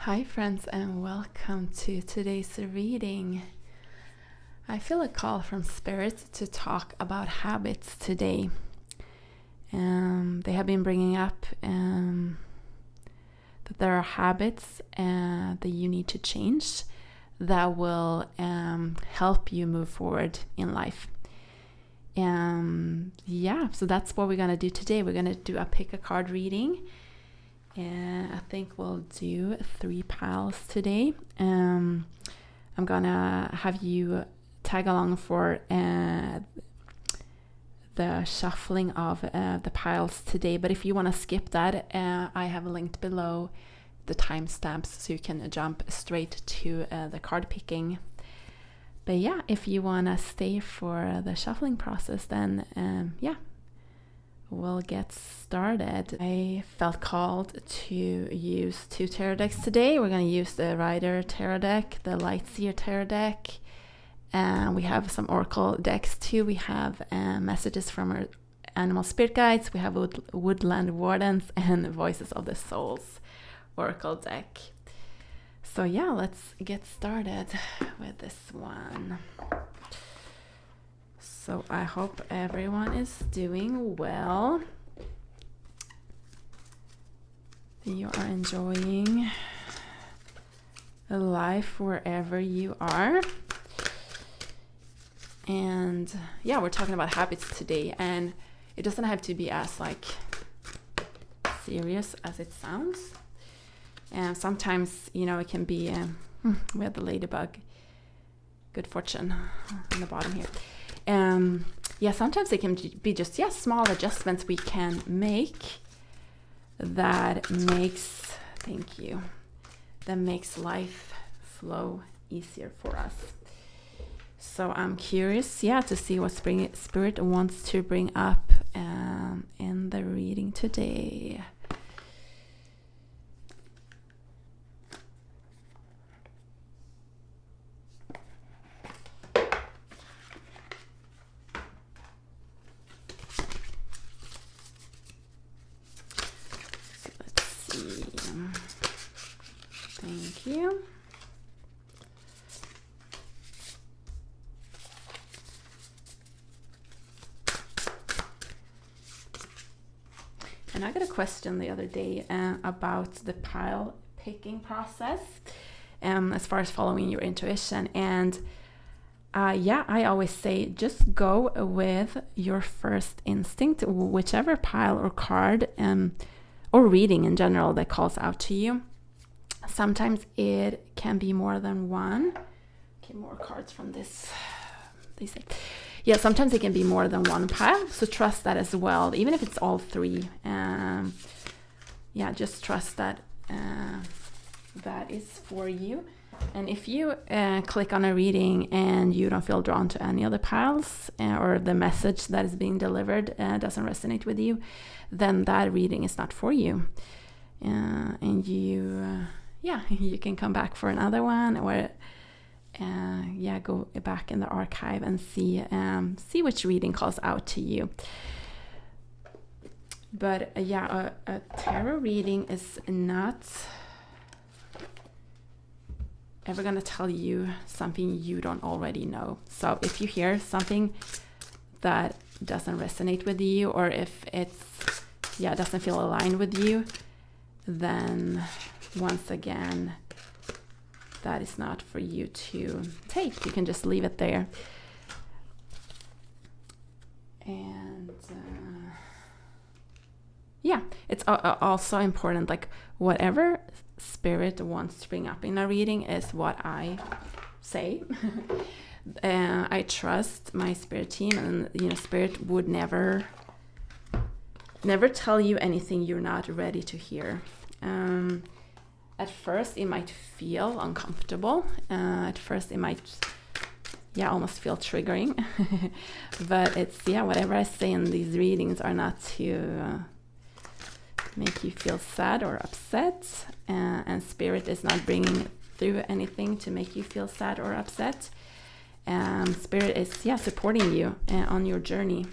Hi friends, and welcome to today's reading. I feel a call from Spirit to talk about habits today. They have been bringing up that there are habits that you need to change that will help you move forward in life. So that's what we're going to do today. We're going to do a Pickacard reading. I think we'll do 3 piles today. I'm gonna have you tag along for the shuffling of the piles today, but if you want to skip that, I have linked below the timestamps so you can jump straight to the card picking. But yeah, if you want to stay for the shuffling process, then we'll get started. I felt called to use 2 tarot decks today. We're going to use the Rider tarot deck, the Lightseer tarot deck, and we have some oracle decks too. We have messages from our animal spirit guides, we have woodland wardens, and voices of the souls oracle deck. So yeah, let's get started with this one. So I hope everyone is doing well. You are enjoying life wherever you are. And yeah, we're talking about habits today, and it doesn't have to be as serious as it sounds. And sometimes, it can be, we have the ladybug, good fortune on the bottom here. Sometimes it can be just small adjustments we can make that makes life flow easier for us. So I'm curious to see what Spirit wants to bring up in the reading today. Thank you. And I got a question the other day about the pile picking process, as far as following your intuition. And I always say just go with your first instinct, whichever pile or card or reading in general that calls out to you. Sometimes it can be more than one. Okay, more cards from this. They say, sometimes it can be more than one pile. So trust that as well, even if it's all 3. Just trust that that is for you. And if you click on a reading and you don't feel drawn to any of the piles, or the message that is being delivered doesn't resonate with you, then that reading is not for you. And you can come back for another one, or go back in the archive and see which reading calls out to you. But a tarot reading is not ever going to tell you something you don't already know. So if you hear something that doesn't resonate with you, or if it's doesn't feel aligned with you, then once again, that is not for you to take. You can just leave it there. And it's also important, whatever Spirit wants to bring up in a reading is what I say. I trust my Spirit team, and Spirit would never tell you anything you're not ready to hear. At first it might feel uncomfortable. At first it might almost feel triggering. But it's whatever I say in these readings are not to make you feel sad or upset, and Spirit is not bringing through anything to make you feel sad or upset. Spirit is supporting you on your journey,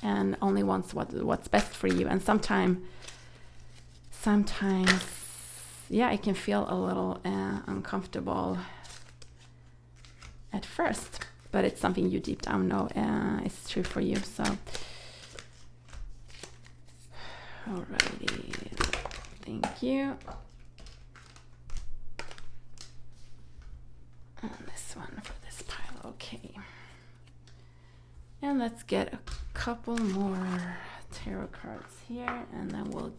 and only wants what's best for you. And sometimes yeah, it can feel a little uncomfortable at first, but it's something you deep down know is true for you. So, alrighty, thank you. And this one for this pile, okay. And let's get a couple more tarot cards here, and then we'll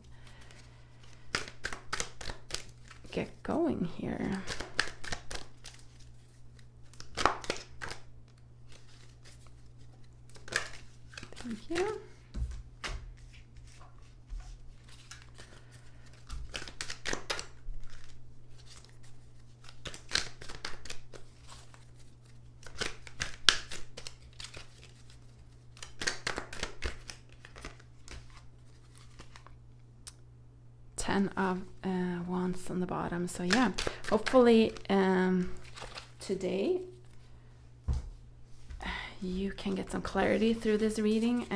get going here. Thank you. Ten of Wands on the bottom. So yeah, hopefully today you can get some clarity through this reading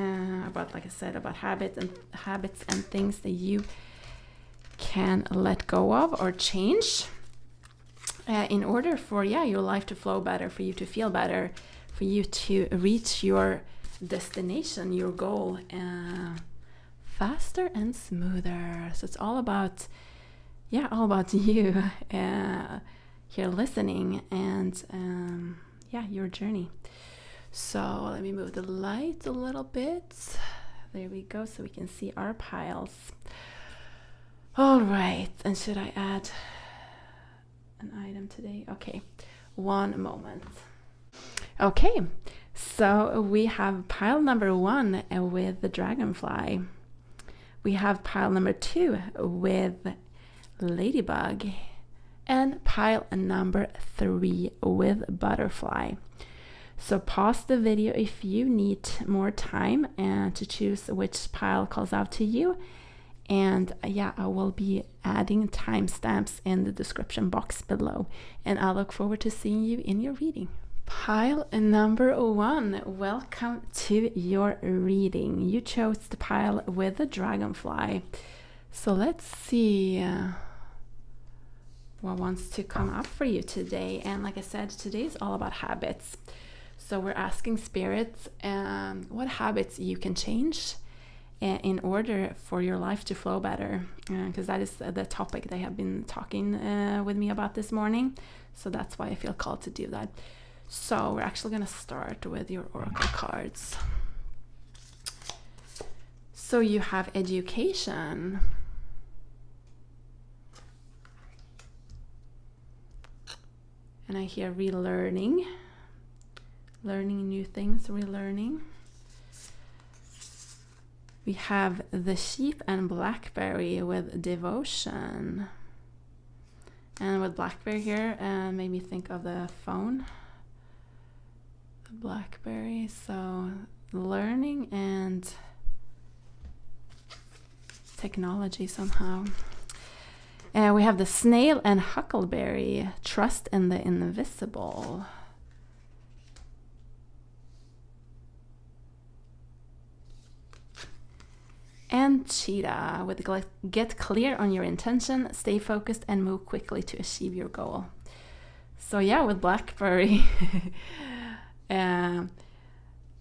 about, like I said, about habits and things that you can let go of or change in order for your life to flow better, for you to feel better, for you to reach your destination, your goal, faster and smoother. So it's all about you here listening and your journey. So let me move the light a little bit. There we go, so we can see our piles. All right, and should I add an item today? Okay, one moment. Okay, so we have pile number 1 with the dragonfly. We have pile number 2 with ladybug, and pile number 3 with butterfly. So pause the video if you need more time to choose which pile calls out to you. And I will be adding timestamps in the description box below. And I look forward to seeing you in your reading. Pile number 1, welcome to your reading. You chose the pile with the dragonfly. So let's see what wants to come up for you today. And like I said, today is all about habits. So we're asking spirits what habits you can change in order for your life to flow better, because that is the topic they have been talking with me about this morning. So that's why I feel called to do that. So we're actually going to start with your oracle cards. So you have education. And I hear relearning. Learning new things, relearning. We have the sheep and blackberry with devotion. And with blackberry here, made me think of the phone. The blackberry, so learning and technology somehow. We have the snail and huckleberry, trust in the invisible. And cheetah with get clear on your intention, stay focused, and move quickly to achieve your goal. So with blackberry and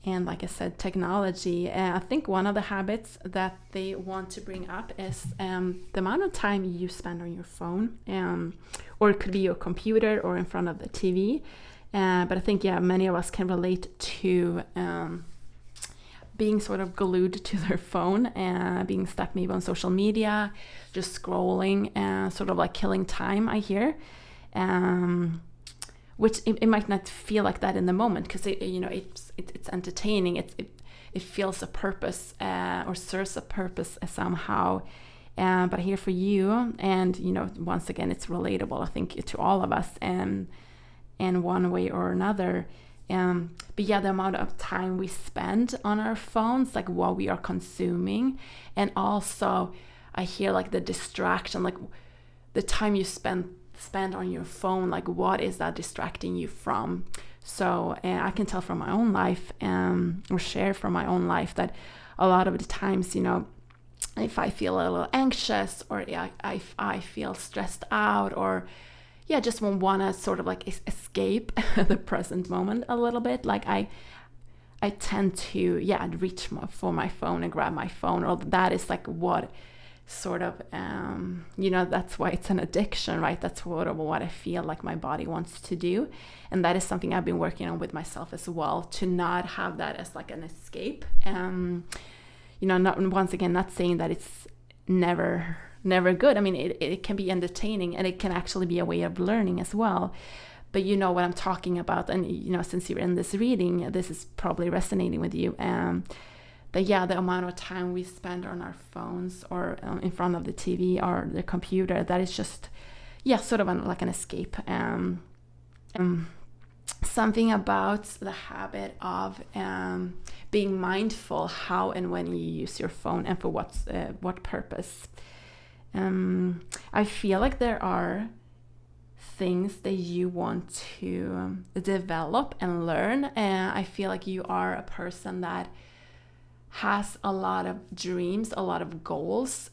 like I said, technology. I think one of the habits that they want to bring up is the amount of time you spend on your phone, or it could be your computer or in front of the TV. But I think many of us can relate to being sort of glued to their phone, being stuck maybe on social media, just scrolling, sort of like killing time, I hear. Which it might not feel like that in the moment, because it's entertaining. It feels a purpose or serves a purpose somehow. But here for you, and once again, it's relatable, I think, to all of us, in one way or another. But the amount of time we spend on our phones, like what we are consuming, and also I hear like the distraction, like the time you spend on your phone, like what is that distracting you from? So I can tell from my own life, or share from my own life, that a lot of the times, if I feel a little anxious, or if I feel stressed out, or just want to sort of like escape the present moment a little bit, like I tend to reach for my phone and grab my phone, or that is like what sort of that's why it's an addiction, right? That's what I feel like my body wants to do. And that is something I've been working on with myself as well, to not have that as like an escape. Not saying that it's never good. I mean, it can be entertaining, and it can actually be a way of learning as well. But you know what I'm talking about, and since you're in this reading, this is probably resonating with you. The amount of time we spend on our phones, or in front of the TV or the computer, that is just sort of like an escape. Something about the habit of being mindful how and when you use your phone, and for what purpose. I feel like there are things that you want to develop and learn. I feel like you are a person that has a lot of dreams, a lot of goals.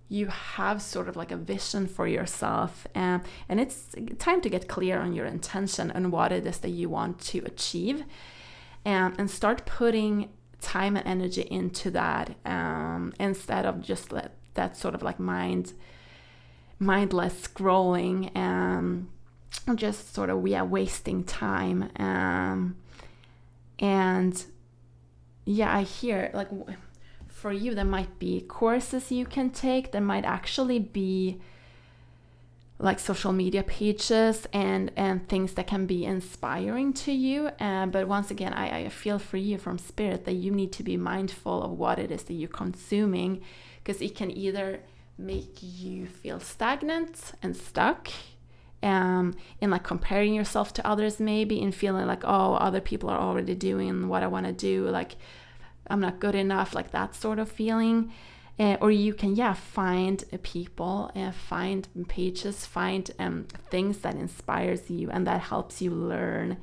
You have sort of like a vision for yourself, and it's time to get clear on your intention and what it is that you want to achieve, and start putting time and energy into that, instead of just that sort of like mindless scrolling, and just sort of wasting time. I hear like, for you, there might be courses you can take. There might actually be like social media pages and things that can be inspiring to you. But once again, I feel for you from spirit that you need to be mindful of what it is that you're consuming, because it can either make you feel stagnant and stuck, in like comparing yourself to others, maybe, in feeling like, oh, other people are already doing what I want to do, like I'm not good enough, like that sort of feeling. Or you can find people, find pages, find things that inspires you and that helps you learn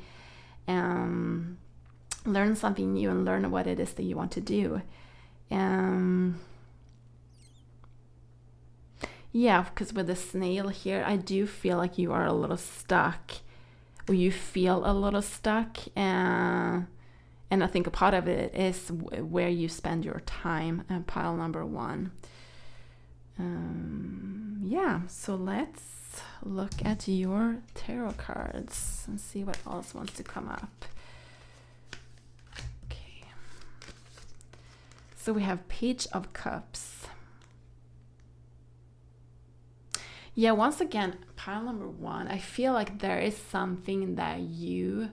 something new, and learn what it is that you want to do. Because with the snail here, I do feel like you are a little stuck, or you feel a little stuck. And I think a part of it is where you spend your time, pile number 1. So let's look at your tarot cards and see what else wants to come up. Okay. So we have Page of Cups. Once again, pile number 1, I feel like there is something that you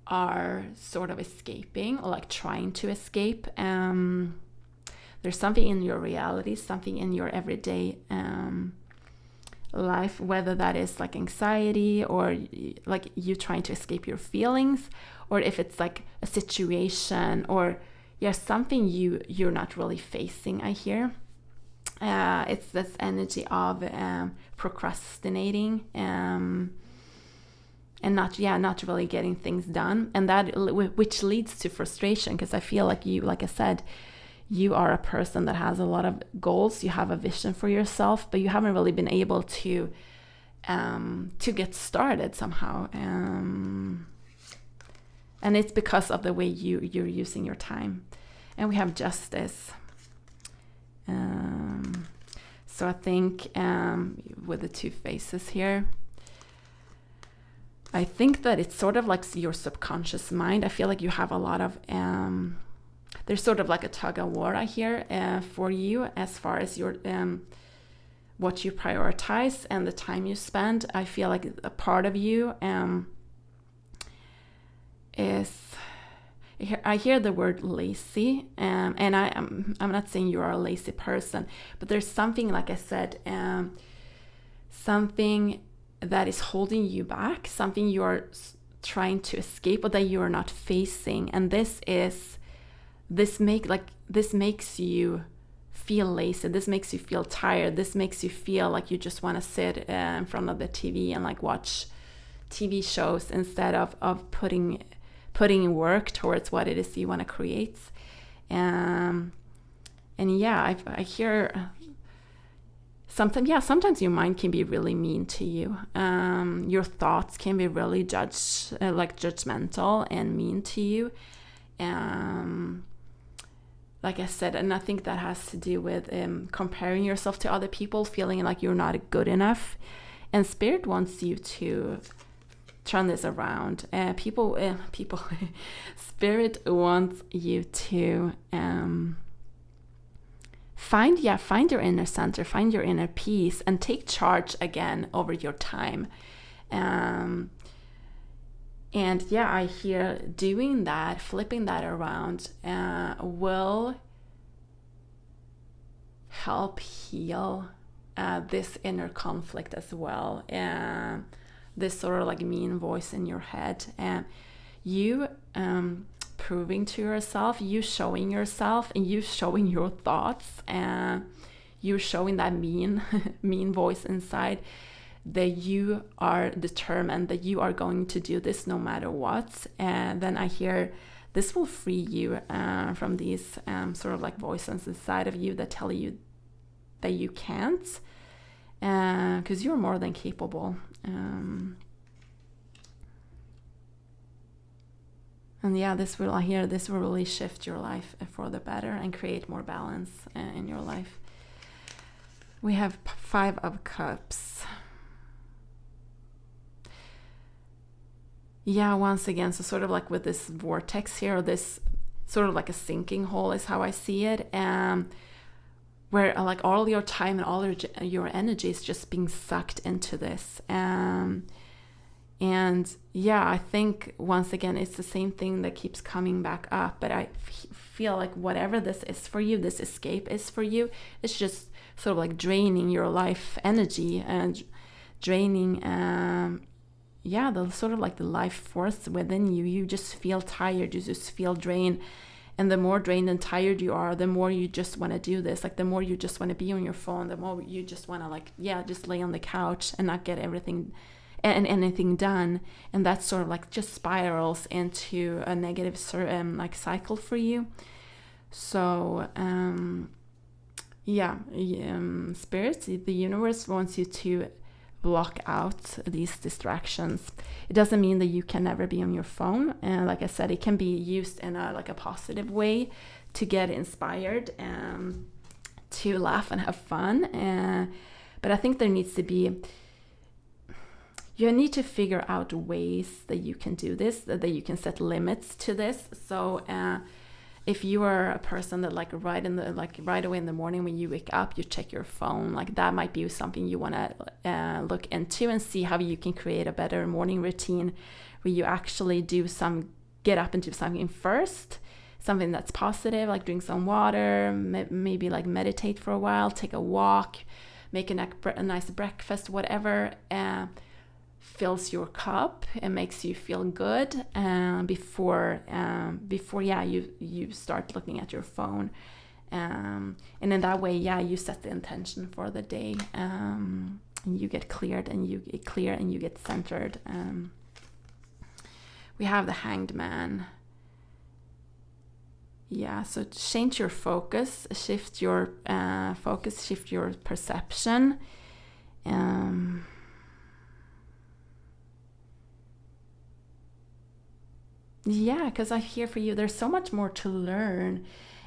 are sort of escaping, or like trying to escape. There's something in your reality, something in your everyday life, whether that is like anxiety, or like you trying to escape your feelings, or if it's like a situation, or something you're not really facing. I hear it's this energy of procrastinating, and not really getting things done, and that which leads to frustration, because I feel like you, like I said, you are a person that has a lot of goals. You have a vision for yourself, but you haven't really been able to get started somehow, and it's because of the way you're using your time. And we have Justice. So I think with the 2 faces here, I think that it's sort of like your subconscious mind. I feel like you have a lot of, there's sort of like a tug of war I hear for you, as far as your what you prioritize and the time you spend. I feel like a part of you is, I hear the word lazy, and I'm not saying you are a lazy person, but there's something, like I said, something that is holding you back, something you're trying to escape, or that you are not facing. And this makes you feel lazy. This makes you feel tired. This makes you feel like you just want to sit in front of the TV and like watch TV shows, instead of putting work towards what it is you want to create. And yeah, I hear sometimes your mind can be really mean to you. Your thoughts can be really judgmental and mean to you. Like I said, and I think that has to do with comparing yourself to other people, feeling like you're not good enough. And Spirit wants you to turn this around. Spirit wants you to find your inner center, find your inner peace, and take charge again over your time. And yeah, I hear doing that, flipping that around, will help heal this inner conflict as well. This sort of like mean voice in your head. You proving to yourself, you showing yourself, and you showing your thoughts, you showing that mean voice inside, that you are determined, that you are going to do this no matter what. And then I hear this will free you from these sort of like voices inside of you that tell you that you can't, because you're more than capable. And yeah, this will really shift your life for the better and create more balance in your life. We have 5 of Cups. Yeah, once again, so sort of like with this vortex here, or this sort of like a sinking hole is how I see it, where like all your time and all your energy is just being sucked into this. And yeah, I think once again, it's the same thing that keeps coming back up, but I feel like whatever this is for you, this escape is for you, it's just sort of like draining your life energy and draining the sort of like the life force within you. You just feel tired, you just feel drained. And the more drained and tired you are, the more you just want to do this. Like the more you just want to be on your phone, the more you just want to just lay on the couch and not get anything done. And that sort of like just spirals into a negative cycle for you. So Spirit, the universe wants you to block out these distractions. It doesn't mean that you can never be on your phone, and like I said, it can be used in a positive way to get inspired and to laugh and have fun, but I think there needs to be, you need to figure out ways that you can do this, that you can set limits to this. So if you are a person that right away in the morning when you wake up, you check your phone, like that might be something you want to look into and see how you can create a better morning routine where you actually get up and do something first, something that's positive, like drink some water, maybe like meditate for a while, take a walk, make a nice breakfast, whatever fills your cup and makes you feel good before you start looking at your phone, and in that way you set the intention for the day, and you get cleared and you get clear and you get centered. We have the Hanged Man. So change your focus, shift your shift your perception. Because I hear for you, there's so much more to learn.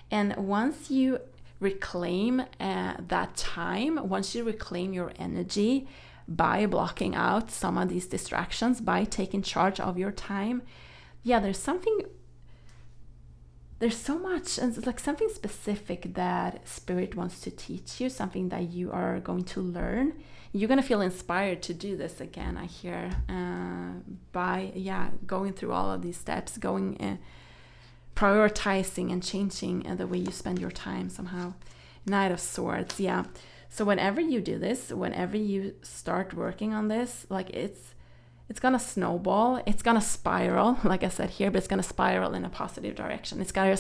And once you reclaim that time, once you reclaim your energy by blocking out some of these distractions, by taking charge of your time, there's so much, and it's like something specific that Spirit wants to teach you, something that you are going to learn. You're going to feel inspired to do this again, I hear, by going through all of these steps, prioritizing and changing the way you spend your time somehow. Knight of Swords, So whenever you do this, whenever you start working on this, like it's going to snowball, it's going to spiral, like I said here, but it's going to spiral in a positive direction. It's going to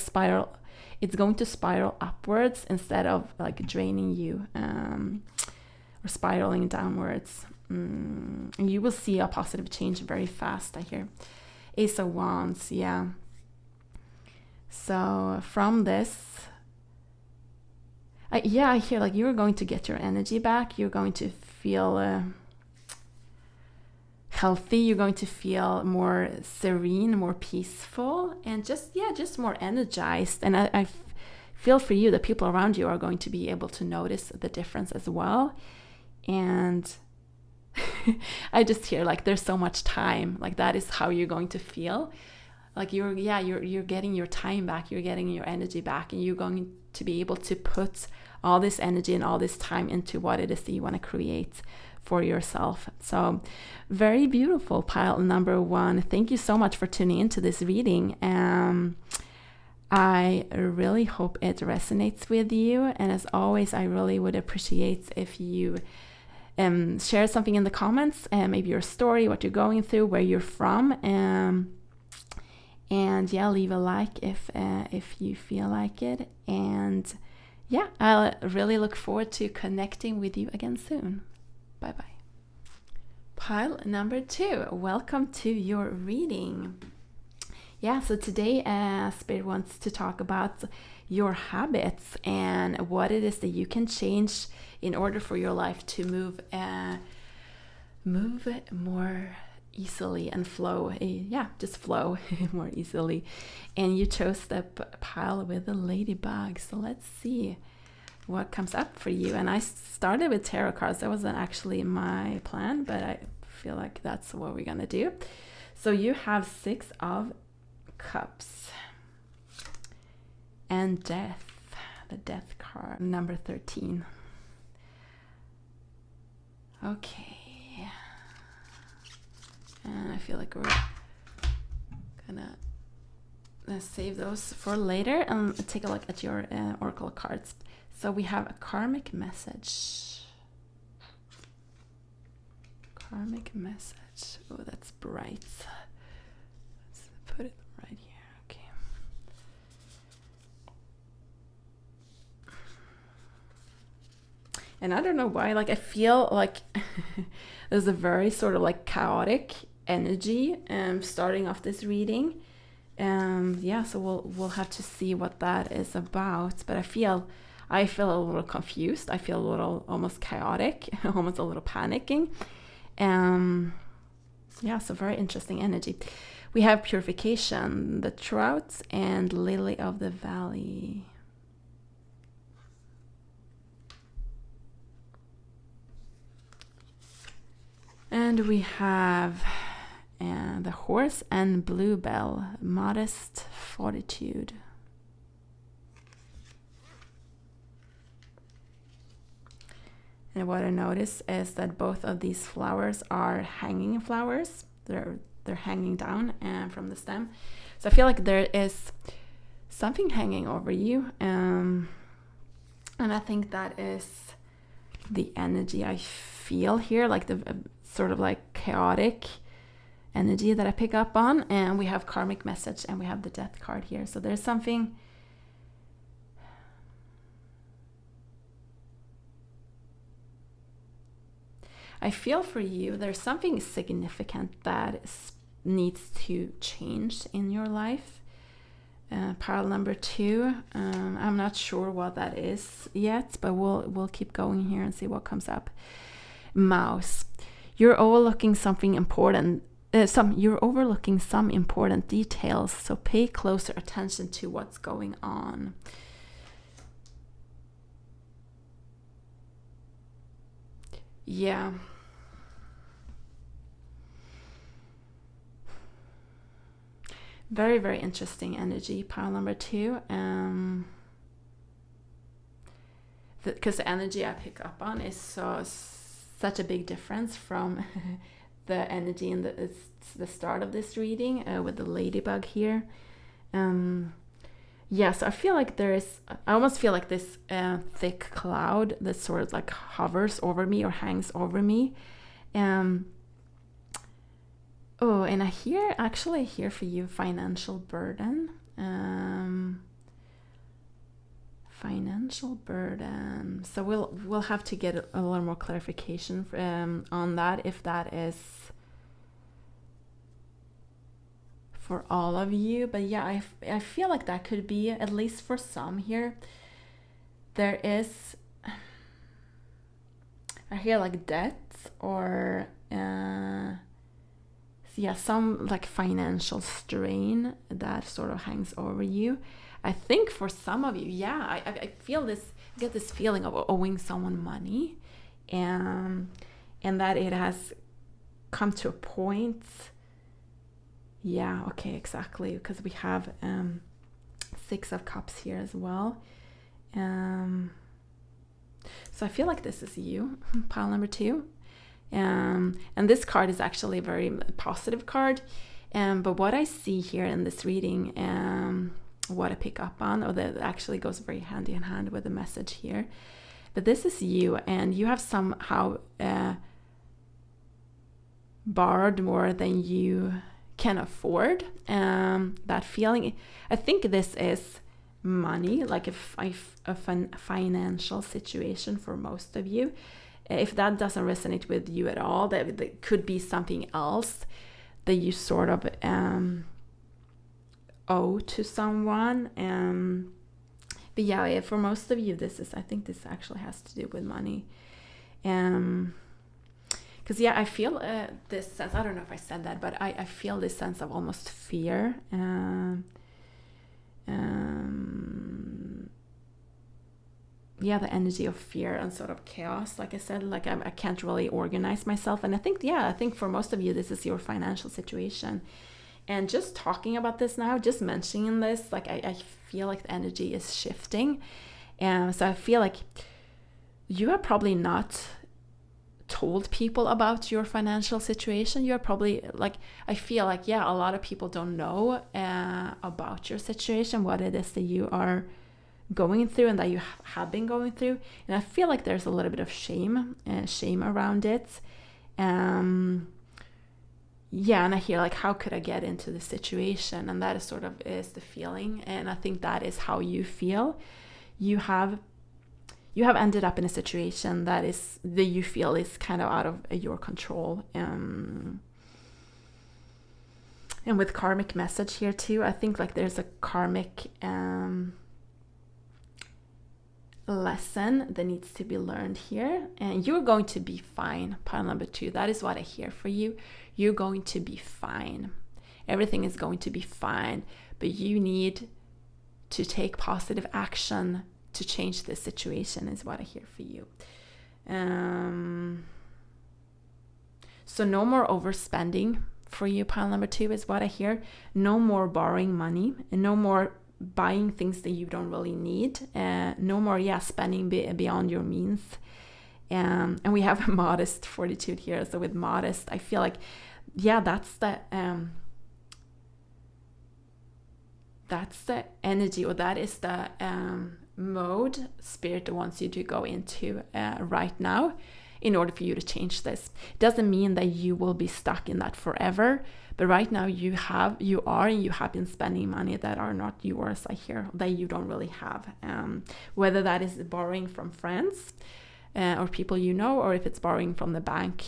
spiral upwards instead of like draining you, or spiraling downwards. And you will see a positive change very fast, I hear. Ace of Wands, So from this, I hear like you're going to get your energy back. You're going to feel healthy. You're going to feel more serene, more peaceful, and just more energized. And I feel for you, the people around you are going to be able to notice the difference as well. And I just hear like there's so much time. Like that is how you're going to feel. Like you're getting your time back. You're getting your energy back, and you're going to be able to put all this energy and all this time into what it is that you want to create for yourself. So very beautiful, pile number 1. Thank you so much for tuning into this reading. I really hope it resonates with you. And as always, I really would appreciate if you share something in the comments, maybe your story, what you're going through, where you're from, and leave a like if you feel like it. And I'll really look forward to connecting with you again soon. Bye bye. Pile number 2, welcome to your reading. So today Spirit wants to talk about your habits and what it is that you can change in order for your life to move more easily and flow. Just flow more easily. And you chose the pile with the ladybug. So let's see what comes up for you. And I started with tarot cards. That wasn't actually my plan, but I feel like that's what we're gonna do. So you have 6 of Cups and Death, the Death card, number 13. Okay, and I feel like we're gonna save those for later and take a look at your oracle cards. So we have a karmic message. Karmic message. Oh, that's bright. Let's put it right here. Okay. And I don't know why, like I feel like there's a very sort of like chaotic energy starting off this reading. So we'll have to see what that is about. But I feel a little confused. I feel a little almost chaotic, almost a little panicking. So very interesting energy. We have purification, the trouts, and lily of the valley. And we have the horse and bluebell, modest fortitude. And what I notice is that both of these flowers are hanging flowers. They're hanging down from the stem. So I feel like there is something hanging over you. And I think that is the energy I feel here, like the sort of like chaotic energy that I pick up on. And we have karmic message and we have the Death card here. So there's something I feel for you. There's something significant that needs to change in your life. Pile number 2. I'm not sure what that is yet, but we'll keep going here and see what comes up. Mouse. You're overlooking something important. You're overlooking some important details, so pay closer attention to what's going on. Yeah. Very, very interesting energy, pile number 2. Because the energy I pick up on is such a big difference from the energy in the start of this reading with the ladybug here. So I feel like I almost feel like this thick cloud that sort of like hovers over me or hangs over me. And I hear for you financial burden. Financial burden. So we'll have to get a little more clarification on that, if that is for all of you, but yeah, I feel like that could be, at least for some here, there is, I hear like debt or yeah, some like financial strain that sort of hangs over you. I think for some of you, yeah, I feel this, I get this feeling of owing someone money, and that it has come to a point. Yeah, okay, exactly, because we have 6 of Cups here as well. So I feel like this is you, pile number 2. And this card is actually a very positive card. But what I see here in this reading, what I pick up on, or that actually goes very hand in hand with the message here, but this is you, and you have somehow borrowed more than you can afford. That feeling, I think this is money, like a financial situation for most of you. If that doesn't resonate with you at all, that could be something else that you sort of owe to someone. But yeah, for most of you, I think this actually has to do with money. Because yeah, I feel this sense, I don't know if I said that, but I feel this sense of almost fear. Yeah, the energy of fear and sort of chaos. Like I said, like I can't really organize myself. And I think for most of you, this is your financial situation. And just talking about this now, just mentioning this, like I feel like the energy is shifting. And so I feel like you are probably not told people about your financial situation. You're probably like, I feel like, yeah, a lot of people don't know about your situation, what it is that you are going through and that you have been going through. And I feel like there's a little bit of shame around it. Yeah, and I hear like, how could I get into this situation? And that is sort of is the feeling. And I think that is how you feel. You have ended up in a situation that you feel is kind of out of your control. And with karmic message here too, I think like there's a karmic lesson that needs to be learned here, and you're going to be fine. Pile number 2, that is what I hear for you. You're going to be fine. Everything is going to be fine, but you need to take positive action to change this situation, is what I hear for you. So no more overspending for you, pile number 2, is what I hear. No more borrowing money, and no more buying things that you don't really need. No more spending beyond your means. And we have a modest fortitude here. So with modest, I feel like that's the energy, or that is the mode Spirit wants you to go into right now in order for you to change this. It doesn't mean that you will be stuck in that forever, but right now you have been spending money that are not yours, I hear, that you don't really have. Whether that is borrowing from friends or people you know, or if it's borrowing from the bank,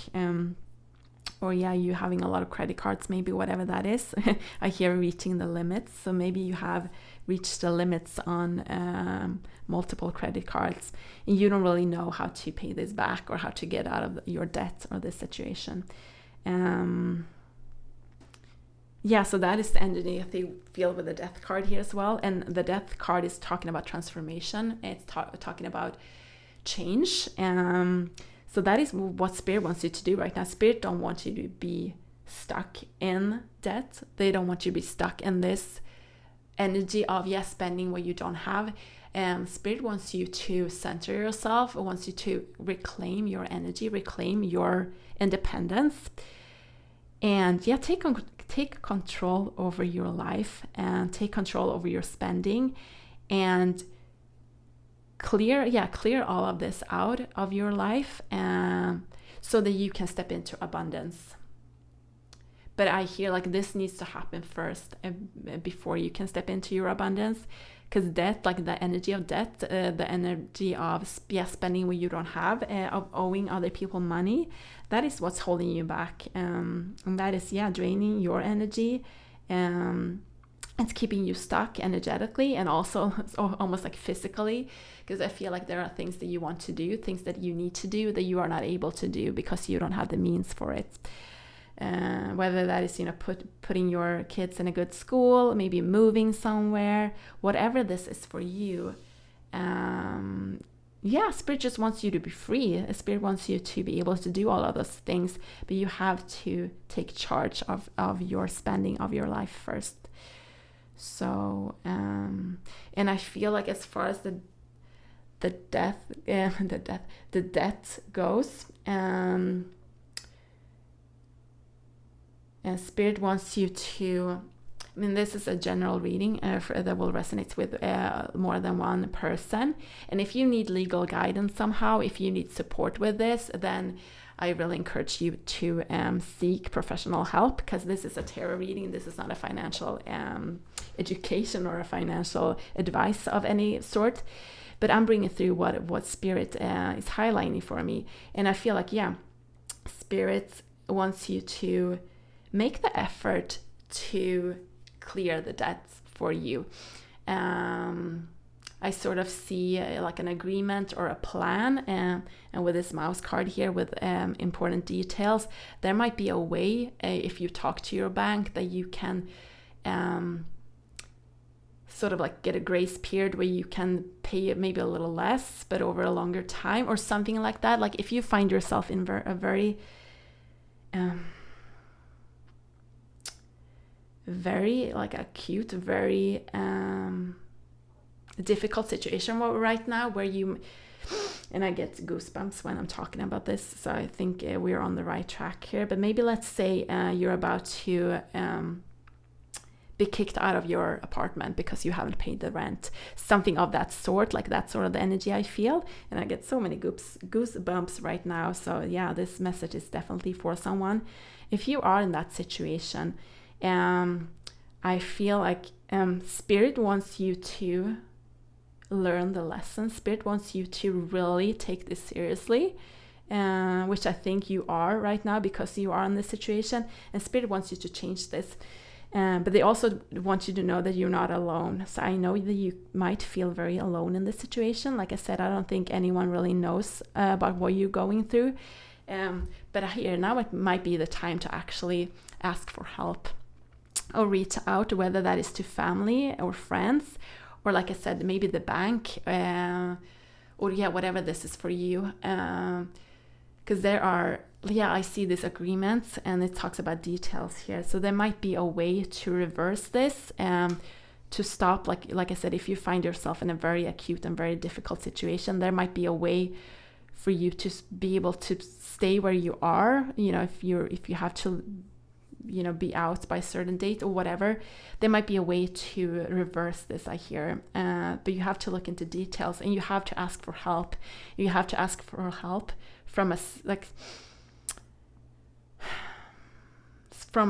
or you having a lot of credit cards, maybe, whatever that is. I hear reaching the limits. So maybe you have reached the limits on multiple credit cards, and you don't really know how to pay this back or how to get out of your debt or this situation. So that is the energy I feel with the Death card here as well. And the Death card is talking about transformation. It's talking about change. So that is what Spirit wants you to do right now. Spirit don't want you to be stuck in debt. They don't want you to be stuck in this energy of spending what you don't have. Spirit wants you to center yourself. It wants you to reclaim your energy, reclaim your independence, and take control over your life, and take control over your spending, and clear all of this out of your life, so that you can step into abundance. But I hear like this needs to happen first before you can step into your abundance. Because debt, like the energy of debt, the energy of spending what you don't have, of owing other people money, that is what's holding you back. And that is draining your energy It's keeping you stuck energetically and also almost like physically, because I feel like there are things that you want to do, things that you need to do that you are not able to do because you don't have the means for it. Whether that is, putting your kids in a good school, maybe moving somewhere, whatever this is for you. Spirit just wants you to be free. Spirit wants you to be able to do all of those things, but you have to take charge of your spending of your life first. So, and I feel like as far as the debt goes, and Spirit wants you to, this is a general reading that will resonate with more than one person. And if you need legal guidance somehow, if you need support with this, then I really encourage you to seek professional help, because this is a tarot reading. This is not a financial education or a financial advice of any sort. But I'm bringing through what Spirit is highlighting for me. And I feel like, Spirit wants you to make the effort to clear the debts for you. I sort of see like an agreement or a plan, and with this mouse card here with important details, there might be a way, if you talk to your bank, that you can sort of like get a grace period where you can pay maybe a little less but over a longer time or something like that. Like if you find yourself in a very very like acute, very difficult situation right now, where you, and I get goosebumps when I'm talking about this, so I think we're on the right track here. But maybe let's say you're about to be kicked out of your apartment because you haven't paid the rent, something of that sort. Like that's sort of the energy I feel, and I get so many goosebumps right now. So this message is definitely for someone. If you are in that situation, I feel like Spirit wants you to learn the lesson. Spirit wants you to really take this seriously, which I think you are right now because you are in this situation, and Spirit wants you to change this. But they also want you to know that you're not alone. So I know that you might feel very alone in this situation. Like I said, I don't think anyone really knows about what you're going through. But here now it might be the time to actually ask for help or reach out, whether that is to family or friends, or like I said, maybe the bank, or whatever this is for you. Because there are, I see these agreements and it talks about details here. So there might be a way to reverse this, to stop, like I said, if you find yourself in a very acute and very difficult situation, there might be a way for you to be able to stay where you are. If you have to, be out by a certain date or whatever, there might be a way to reverse this, I hear. But you have to look into details, and you have to ask for help. You have to ask for help from a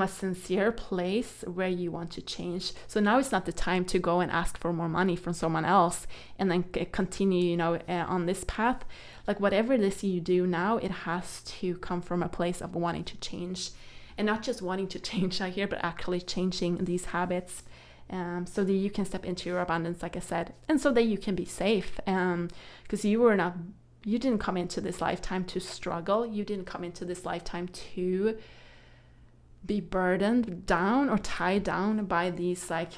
sincere place where you want to change. So now it's not the time to go and ask for more money from someone else and then continue, on this path. Like whatever it is you do now, it has to come from a place of wanting to change. And not just wanting to change out here, but actually changing these habits, so that you can step into your abundance, like I said, and so that you can be safe. Because you didn't come into this lifetime to struggle. You didn't come into this lifetime to be burdened down or tied down by these like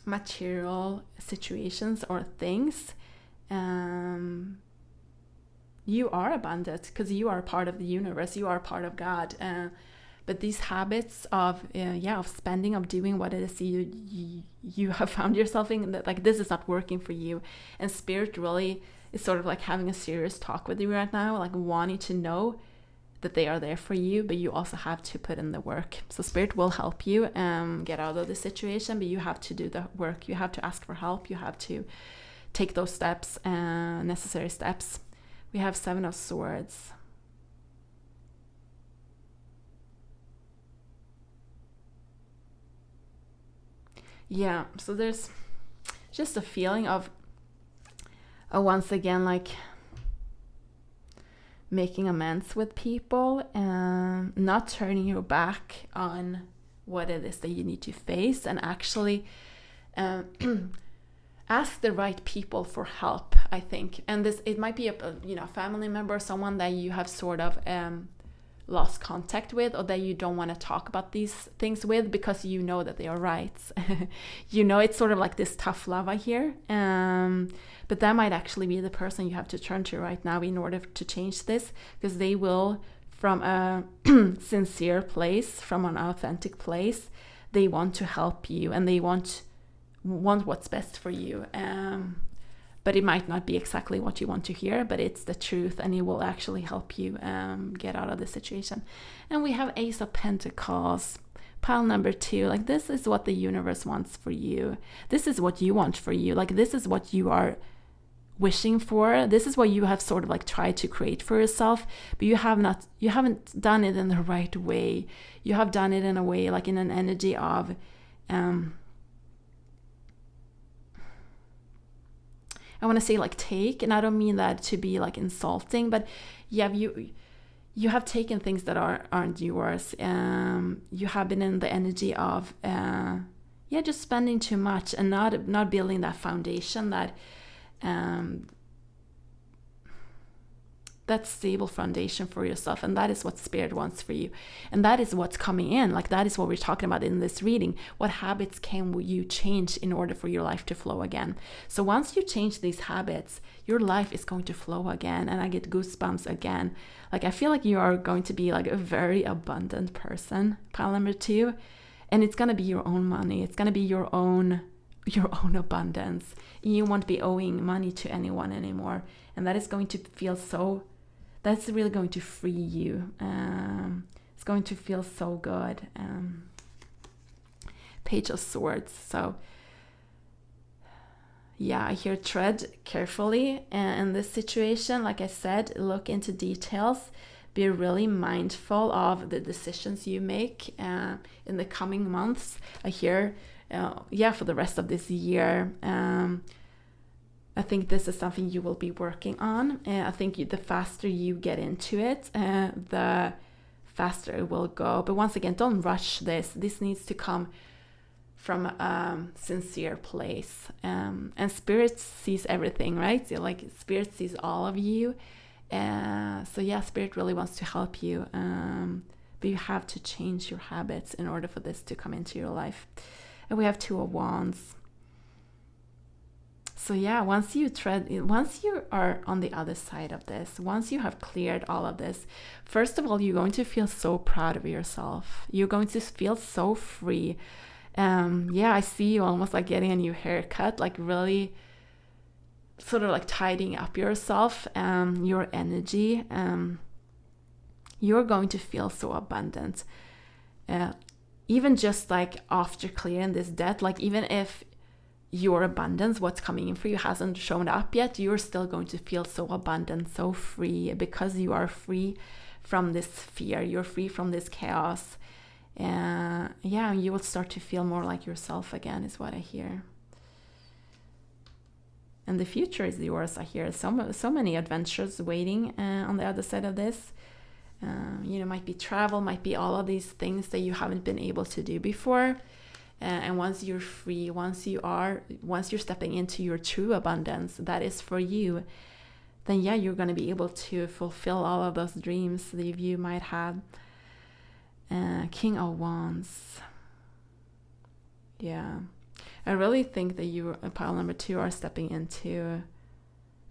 material situations or things. You are abundant because you are part of the universe. You are part of God. But these habits of spending, of doing what it is you have found yourself in, that like this is not working for you, and Spirit really is sort of like having a serious talk with you right now, like wanting to know that they are there for you, but you also have to put in the work. So Spirit will help you get out of the situation, but you have to do the work. You have to ask for help. You have to take those steps, necessary steps. We have 7 of Swords. So there's just a feeling of once again, like making amends with people and not turning your back on what it is that you need to face, and actually ask the right people for help, I think. And this, it might be a family member, someone that you have sort of lost contact with, or that you don't want to talk about these things with because you know that they are right. It's sort of like this tough love I hear. But that might actually be the person you have to turn to right now in order to change this, because they will, from a sincere place, from an authentic place, they want to help you, and they want what's best for you. But it might not be exactly what you want to hear, but it's the truth, and it will actually help you get out of the situation. And we have Ace of Pentacles, pile number 2. Like, this is what the universe wants for you. This is what you want for you. Like, this is what you are wishing for. This is what you have sort of like tried to create for yourself, but you haven't done it in the right way. You have done it in a way, like in an energy of I want to say like take, and I don't mean that to be like insulting, but yeah, you have taken things that aren't yours. You have been in the energy of just spending too much and not building that foundation, that stable foundation for yourself. And that is what Spirit wants for you, and that is what's coming in. Like, that is what we're talking about in this reading. What habits can you change in order for your life to flow again? So once you change these habits, your life is going to flow again. And I get goosebumps again. Like, I feel like you are going to be like a very abundant person, pile number 2, and it's going to be your own money. It's going to be your own abundance. You won't be owing money to anyone anymore, and that is going to feel that's really going to free you. It's going to feel so good. Page of Swords. So yeah, I hear tread carefully in this situation. Like I said, look into details. Be really mindful of the decisions you make in the coming months. I hear for the rest of this year. I think this is something you will be working on. I think the faster you get into it, the faster it will go. But once again, don't rush this. This needs to come from a sincere place. And Spirit sees everything, right? So, like, Spirit sees all of you. So yeah, Spirit really wants to help you. But you have to change your habits in order for this to come into your life. And we have 2 of Wands. So yeah, once you are on the other side of this, once you have cleared all of this, first of all, you're going to feel so proud of yourself. You're going to feel so free. I see you almost like getting a new haircut, like really sort of like tidying up yourself, your energy. You're going to feel so abundant. Even just like after clearing this debt, like even if your abundance, what's coming in for you, hasn't shown up yet, you're still going to feel so abundant, so free, because you are free from this fear, you're free from this chaos. You will start to feel more like yourself again, is what I hear. And the future is yours, I hear. So many adventures waiting on the other side of this. Might be travel, might be all of these things that you haven't been able to do before. And once you're free, once you're stepping into your true abundance that is for you, then you're going to be able to fulfill all of those dreams that you might have. King of Wands. Yeah, I really think that you, pile number 2, are stepping into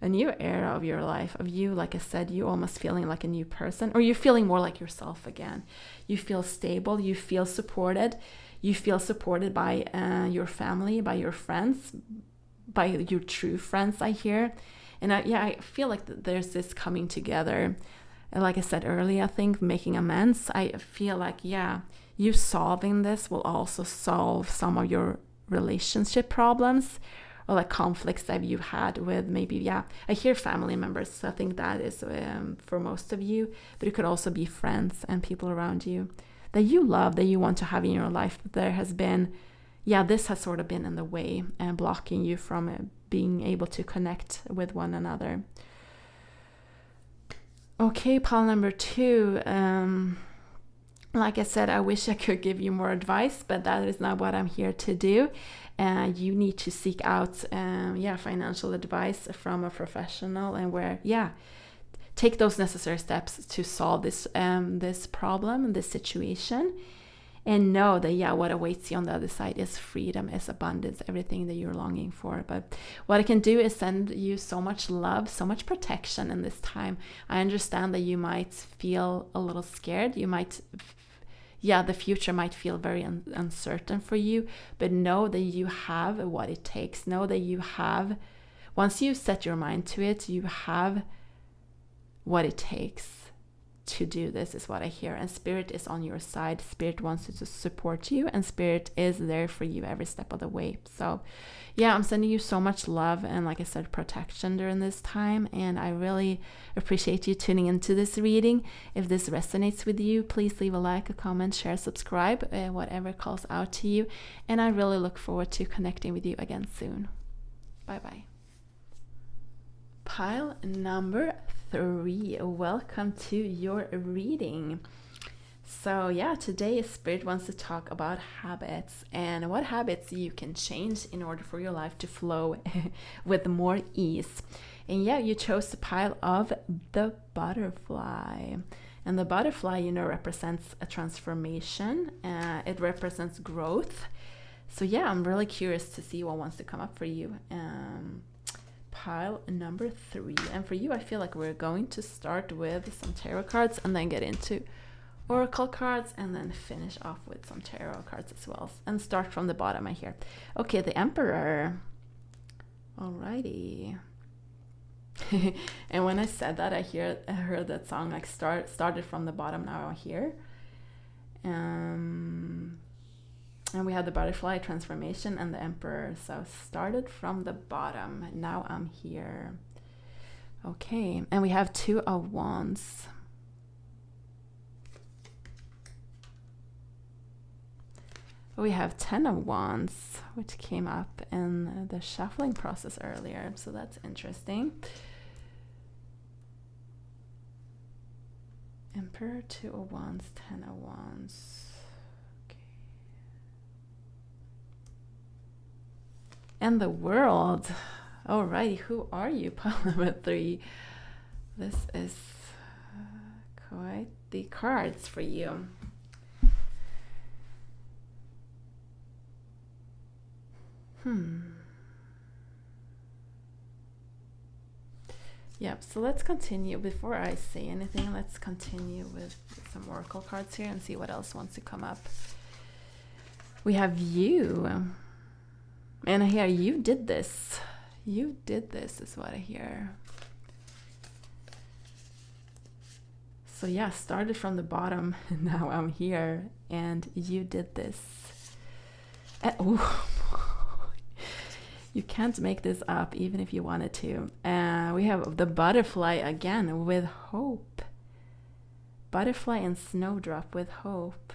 a new era of your life, of you, like I said, you almost feeling like a new person, or you're feeling more like yourself again. You feel stable, you feel supported. You feel supported by your family, by your friends, by your true friends, I hear. And I feel like there's this coming together. And like I said earlier, I think making amends, I feel like, you solving this will also solve some of your relationship problems, or like conflicts that you've had with maybe, I hear family members. So I think that is for most of you, but it could also be friends and people around you that you love, that you want to have in your life. But there has been, this has sort of been in the way and blocking you from being able to connect with one another. Okay, pile number 2. Like I said, I wish I could give you more advice, but that is not what I'm here to do. You need to seek out financial advice from a professional, and take those necessary steps to solve this problem, this situation, and know that what awaits you on the other side is freedom, is abundance, everything that you're longing for. But what I can do is send you so much love, so much protection in this time. I understand that you might feel a little scared. You might, the future might feel very uncertain for you, but know that you have what it takes. Know that you have, once you set your mind to it, you have what it takes to do this, is what I hear. And Spirit is on your side. Spirit wants to support you, and Spirit is there for you every step of the way. So I'm sending you so much love and, like I said, protection during this time. And I really appreciate you tuning into this reading. If this resonates with you, please leave a like, a comment, share, subscribe, whatever calls out to you. And I really look forward to connecting with you again soon. Bye bye. Pile number 3. Welcome to your reading. So today Spirit wants to talk about habits and what habits you can change in order for your life to flow with more ease. And you chose the pile of the butterfly. And the butterfly, represents a transformation. It represents growth. So I'm really curious to see what wants to come up for you. Pile number 3. And for you, I feel like we're going to start with some tarot cards and then get into oracle cards and then finish off with some tarot cards as well. And start from the bottom, I hear. Okay, the Emperor. Alrighty. And when I said that, I heard that song like started from the bottom, now I'm here. And we had the butterfly transformation and the Emperor. So started from the bottom. Now I'm here. Okay. And we have 2 of Wands. We have 10 of Wands, which came up in the shuffling process earlier. So that's interesting. Emperor, 2 of Wands, 10 of Wands. And the World. Alrighty, who are you? Pile number 3. This is quite the cards for you. So let's continue. Before I say anything, let's continue with some oracle cards here and see what else wants to come up. We have you. And I hear you did this. You did this is what I hear. So started from the bottom. Now I'm here. And you did this. You can't make this up even if you wanted to. We have the butterfly again with hope. Butterfly and snowdrop with hope.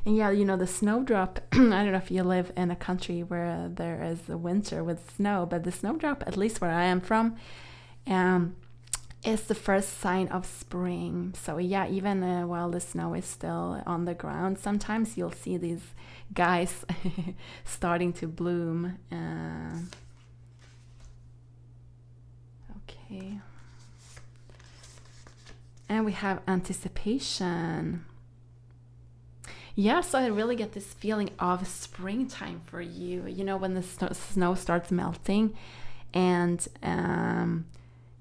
And the snowdrop, I don't know if you live in a country where there is a winter with snow, but the snowdrop, at least where I am from, is the first sign of spring. So even while the snow is still on the ground, sometimes you'll see these guys starting to bloom. Okay. And we have anticipation. So I really get this feeling of springtime for you. When the snow starts melting and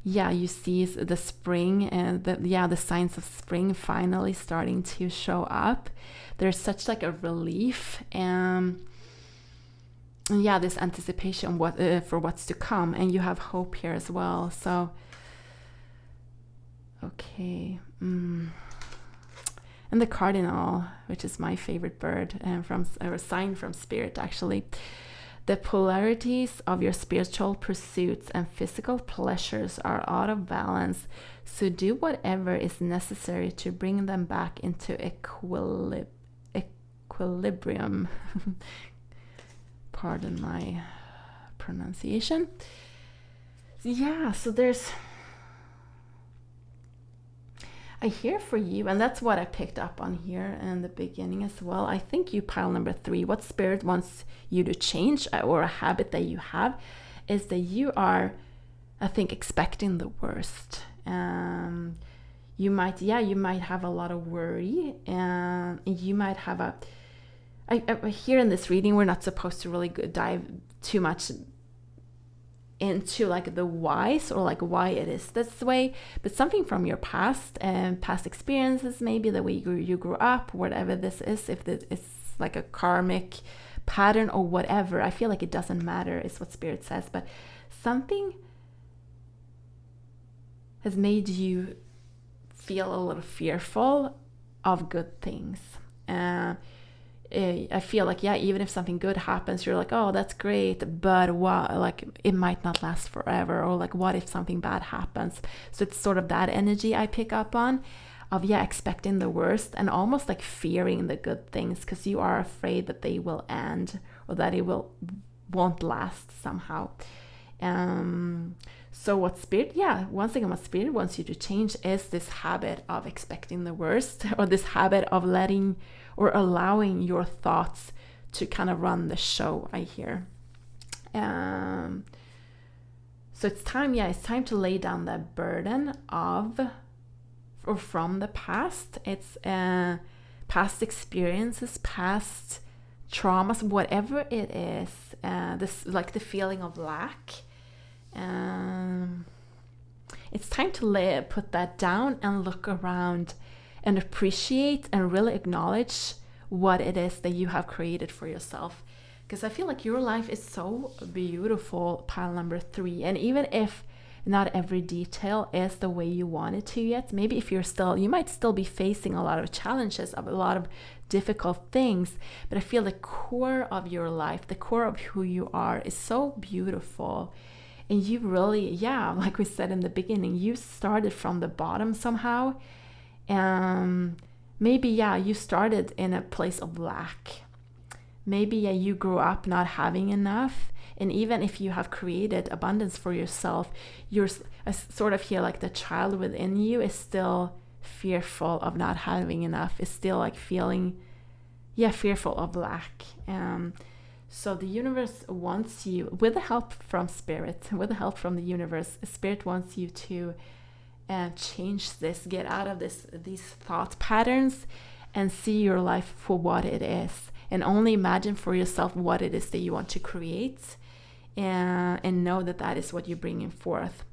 you see the spring and the signs of spring finally starting to show up. There's such like a relief and this anticipation for what's to come, and you have hope here as well. So okay. And the cardinal, which is my favorite bird, or a sign from Spirit actually. The polarities of your spiritual pursuits and physical pleasures are out of balance, so do whatever is necessary to bring them back into equilibrium. Pardon my pronunciation. So there's... I hear for you, and that's what I picked up on here in the beginning as well. I think you, pile number 3, what spirit wants you to change, or a habit that you have, is that you are, I think, expecting the worst. You might have a lot of worry, and you might have I here in this reading, we're not supposed to really dive too much into like the whys, or like why it is this way, but something from your past and past experiences, maybe the way you grew up, whatever this is, if it's like a karmic pattern or whatever. I feel like it doesn't matter, is what Spirit says, but something has made you feel a little fearful of good things. I feel like, even if something good happens, you're like, oh, that's great, but what, like, it might not last forever, or like, what if something bad happens? So it's sort of that energy I pick up on, of expecting the worst and almost like fearing the good things, because you are afraid that they will end, or that it won't last somehow. So what Spirit, once again, what Spirit wants you to change is this habit of expecting the worst, or this habit of letting or allowing your thoughts to kind of run the show, I hear. So it's time to lay down that burden of, or from the past. It's past experiences, past traumas, whatever it is, this, like the feeling of lack. It's time to put that down and look around and appreciate and really acknowledge what it is that you have created for yourself. Because I feel like your life is so beautiful, pile number 3. And even if not every detail is the way you want it to yet, maybe if you might still be facing a lot of challenges, a lot of difficult things, but I feel the core of your life, the core of who you are, is so beautiful. And you really, like we said in the beginning, you started from the bottom somehow. Maybe you started in a place of lack. Maybe you grew up not having enough, and even if you have created abundance for yourself, I sort of feel like the child within you is still fearful of not having enough, is still like feeling fearful of lack. So the universe wants you, with the help from Spirit, with the help from the universe, Spirit wants you to change this, get out of these thought patterns, and see your life for what it is, and only imagine for yourself what it is that you want to create, and know that is what you're bringing forth.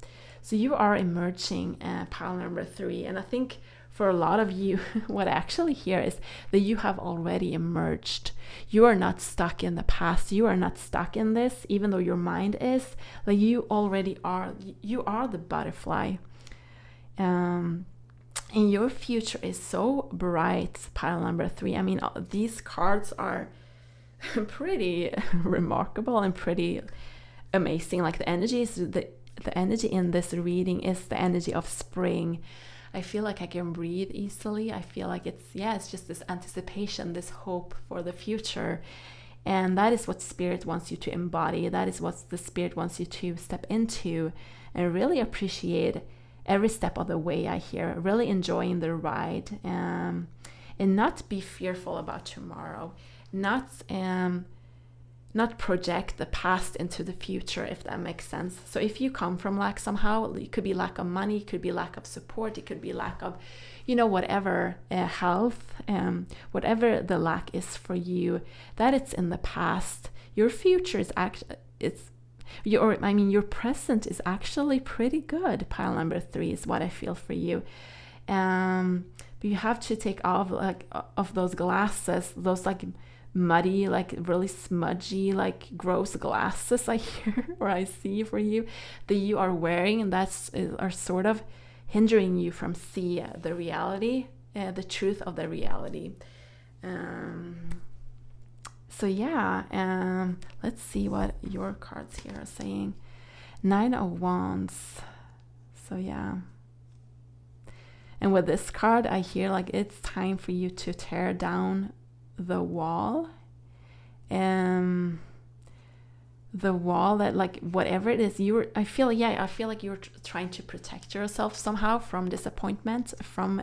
So you are emerging, pile number 3, and I think for a lot of you, what I actually hear is that you have already emerged. You are not stuck in the past. You are not stuck in this, even though your mind is. Like, you already are. You are the butterfly. And your future is so bright, pile number 3. I mean, these cards are pretty remarkable and pretty amazing. Like, the energy is the energy in this reading is the energy of spring. I feel like I can breathe easily. I feel like it's just this anticipation, this hope for the future. And that is what Spirit wants you to embody. That is what the Spirit wants you to step into and really appreciate every step of the way, I hear. Really enjoying the ride, and not be fearful about tomorrow. Not project the past into the future, if that makes sense. So if you come from lack somehow, it could be lack of money, it could be lack of support, it could be lack of, whatever, health, whatever the lack is for you, that it's in the past. Your future is your present is actually pretty good. Pile number 3 is what I feel for you. But you have to take off of those glasses, those muddy, really smudgy, gross glasses I hear or I see for you that you are wearing, and are sort of hindering you from see the reality, the truth of the reality. Let's see what your cards here are saying. 9 of Wands. So and with this card I hear it's time for you to tear down the wall. the wall that, like, whatever it is, I feel like you're trying to protect yourself somehow from disappointment, from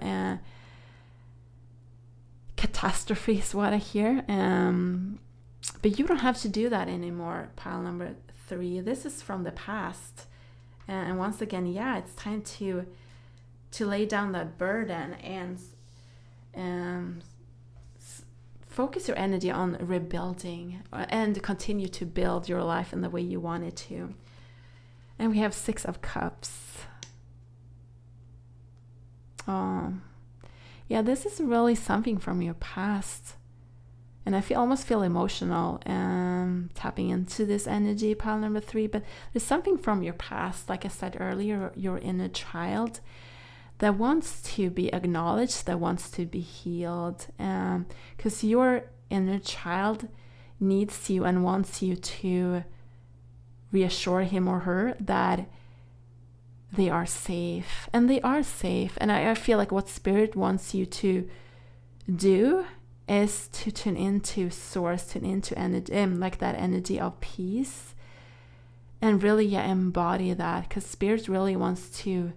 catastrophe is what I hear. But you don't have to do that anymore, pile number 3. This is from the past. And once again, it's time to lay down that burden and focus your energy on rebuilding and continue to build your life in the way you want it to. And we have 6 of Cups. Oh, yeah, this is really something from your past. And I almost feel emotional tapping into this energy, pile number 3. But there's something from your past, like I said earlier, your inner child, that wants to be acknowledged, that wants to be healed. Because your inner child needs you and wants you to reassure him or her that they are safe. And they are safe. And I feel like what Spirit wants you to do is to tune into source, tune into energy, like that energy of peace, and really embody that, because Spirit really wants to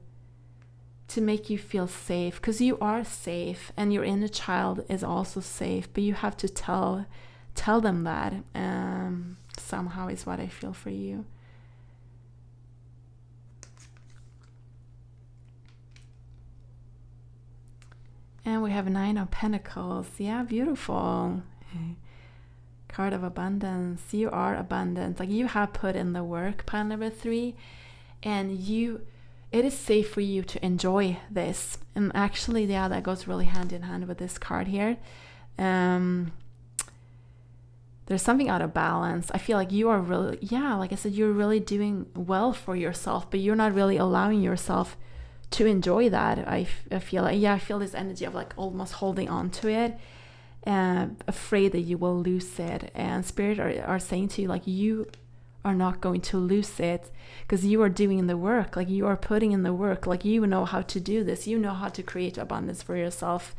make you feel safe, because you are safe and your inner child is also safe, but you have to tell them that somehow is what I feel for you. And we have 9 of Pentacles. Yeah, beautiful. Card of abundance. You are abundant. Like, you have put in the work, pile number 3, and it is safe for you to enjoy this. And actually, that goes really hand in hand with this card here. There's something out of balance. I feel like you are really, like I said, you're really doing well for yourself, but you're not really allowing yourself to enjoy that. I feel like, I feel this energy of like almost holding on to it, afraid that you will lose it. And Spirit are saying to you, like, you are not going to lose it, because you are doing the work. Like, you are putting in the work. Like, you know how to do this. You know how to create abundance for yourself,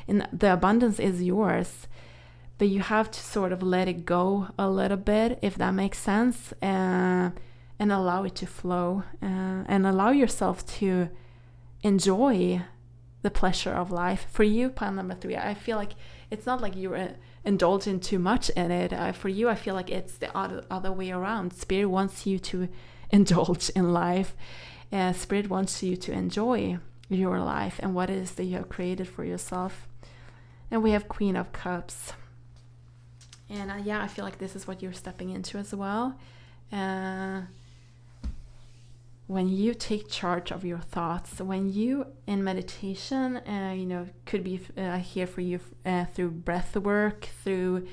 and the abundance is yours. But you have to sort of let it go a little bit, if that makes sense, and allow it to flow, and allow yourself to enjoy the pleasure of life. For you, pile number 3, I feel like it's not like you're indulging too much in it. For you, I feel like it's the other way around. Spirit wants you to indulge in life. Spirit wants you to enjoy your life and what it is that you have created for yourself. And we have Queen of Cups. And I feel like this is what you're stepping into as well. When you take charge of your thoughts, when you in meditation, could be here for you through breath work, through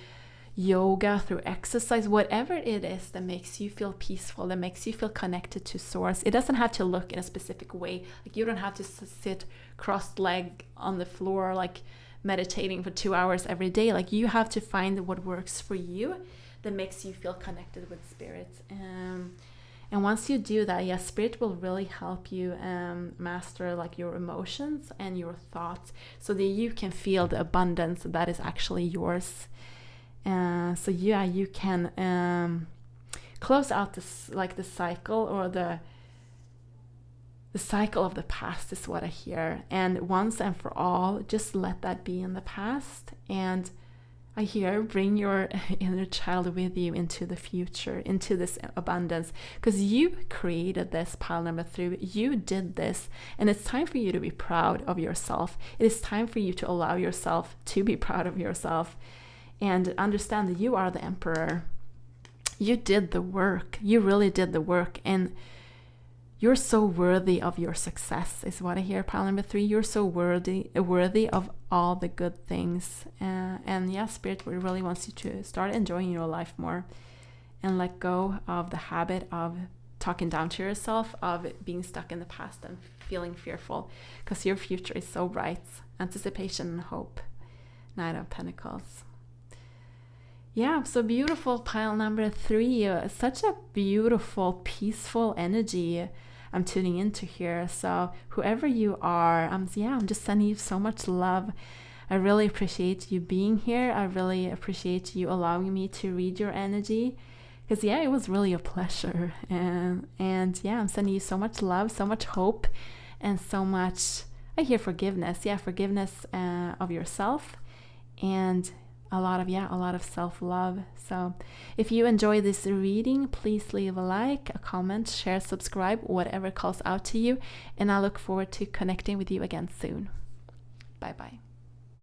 yoga, through exercise, whatever it is that makes you feel peaceful, that makes you feel connected to source. It doesn't have to look in a specific way. Like, you don't have to sit crossed-legged on the floor, like meditating for 2 hours every day. Like, you have to find what works for you, that makes you feel connected with Spirit. And once you do that, Spirit will really help you master like your emotions and your thoughts, so that you can feel the abundance that is actually yours. So you can close out this, like the cycle, or the cycle of the past is what I hear. And once and for all, just let that be in the past. And I hear, bring your inner child with you into the future, into this abundance, because you created this, pile number 3. You did this, and it's time for you to be proud of yourself. It is time for you to allow yourself to be proud of yourself, and understand that you are the emperor. You did the work. You really did the work, and you're so worthy of your success, is what I hear, pile number 3. You're so worthy of all the good things. And Spirit really wants you to start enjoying your life more, and let go of the habit of talking down to yourself, of being stuck in the past and feeling fearful, because your future is so bright. Anticipation and hope. 9 of Pentacles. So beautiful, pile number 3. Such a beautiful, peaceful energy I'm tuning into here. So whoever you are, I'm just sending you so much love. I really appreciate you being here. I really appreciate you allowing me to read your energy, Because yeah, it was really a pleasure. And yeah, I'm sending you so much love, so much hope, and so much, I hear forgiveness. Yeah, forgiveness of yourself, and a lot of self-love. So if you enjoy this reading, please leave a like, a comment, share, subscribe, whatever calls out to you. And I look forward to connecting with you again soon. Bye bye.